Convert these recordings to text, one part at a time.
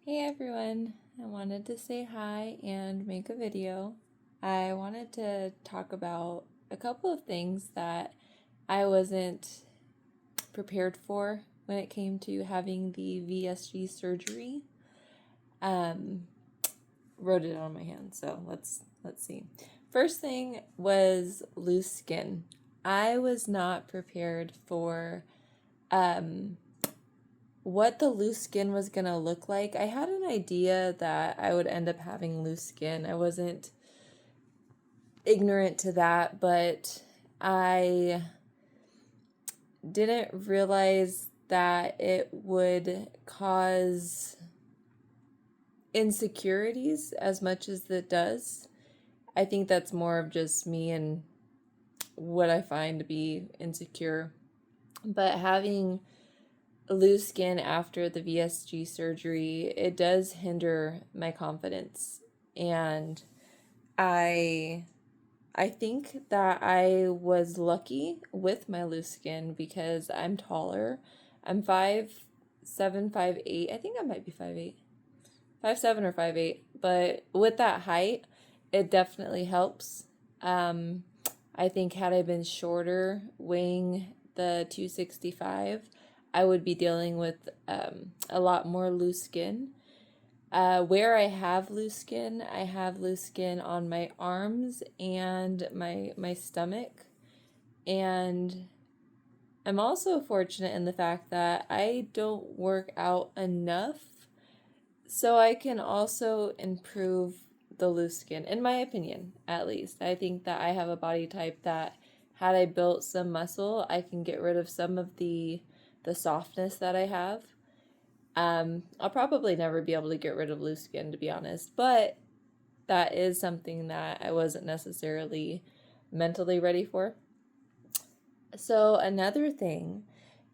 Hey everyone, I wanted to say hi and make a video. I wanted to talk about a couple of things that I wasn't prepared for when it came to having the VSG surgery. Um, Wrote it on my hand, so let's see. First thing was loose skin. I was not prepared for what the loose skin was gonna look like. I had an idea that I would end up having loose skin. I wasn't ignorant to that, but I didn't realize that it would cause insecurities as much as it does. I think that's more of just me and what I find to be insecure. But having loose skin after the VSG surgery, it does hinder my confidence. And I think that I was lucky with my loose skin because I'm taller. I'm 5'7", 5'8". I think I might be 5'8", 5'7" or 5'8". But with that height, it definitely helps. I think had I been shorter, weighing the 265, I would be dealing with a lot more loose skin. Where I have loose skin, I have loose skin on my arms and my stomach. And I'm also fortunate in the fact that I don't work out enough, so I can also improve the loose skin, in my opinion, at least. I think that I have a body type that had I built some muscle, I can get rid of some of the softness that I have. I'll probably never be able to get rid of loose skin, to be honest, but that is something that I wasn't necessarily mentally ready for. So another thing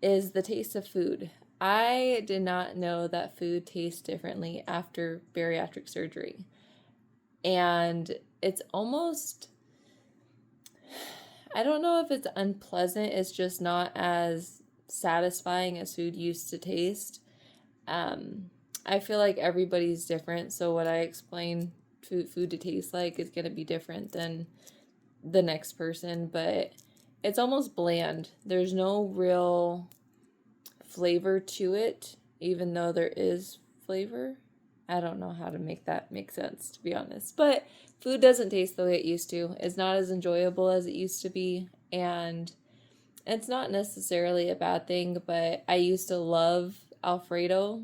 is the taste of food. I did not know that food tastes differently after bariatric surgery. And it's almost, I don't know if it's unpleasant, it's just not as satisfying as food used to taste. I feel like everybody's different, so what I explain food to taste like is going to be different than the next person, but it's almost bland. There's no real flavor to it, even though there is flavor. I don't know how to make that make sense, to be honest. But food doesn't taste the way it used to. It's not as enjoyable as it used to be, and it's not necessarily a bad thing, but I used to love Alfredo,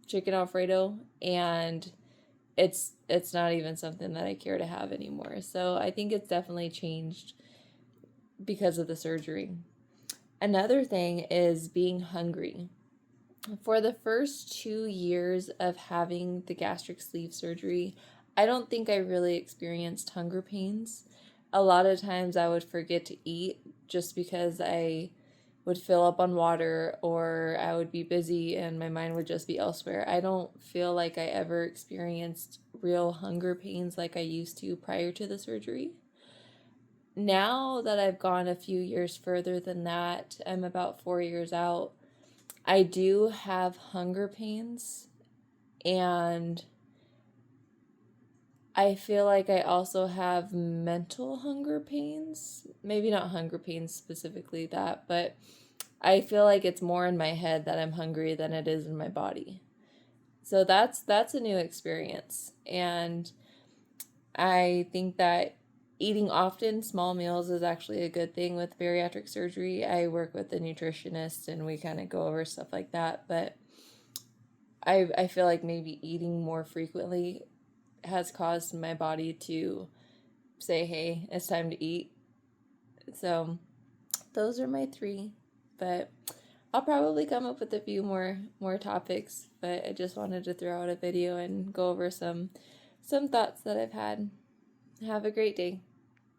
chicken Alfredo, and it's not even something that I care to have anymore. So I think it's definitely changed because of the surgery. Another thing is being hungry. For the first 2 years of having the gastric sleeve surgery, I don't think I really experienced hunger pains. A lot of times I would forget to eat just because I would fill up on water or I would be busy and my mind would just be elsewhere. I don't feel like I ever experienced real hunger pains like I used to prior to the surgery. Now that I've gone a few years further than that, I'm about 4 years out, I do have hunger pains, and I feel like I also have mental hunger pains. Maybe not hunger pains specifically that, but I feel like it's more in my head that I'm hungry than it is in my body. So that's a new experience, and I think that eating often, small meals, is actually a good thing with bariatric surgery. I work with a nutritionist and we kind of go over stuff like that, but I feel like maybe eating more frequently has caused my body to say, hey, it's time to eat. So those are my three, but I'll probably come up with a few more topics, but I just wanted to throw out a video and go over some thoughts that I've had. Have a great day.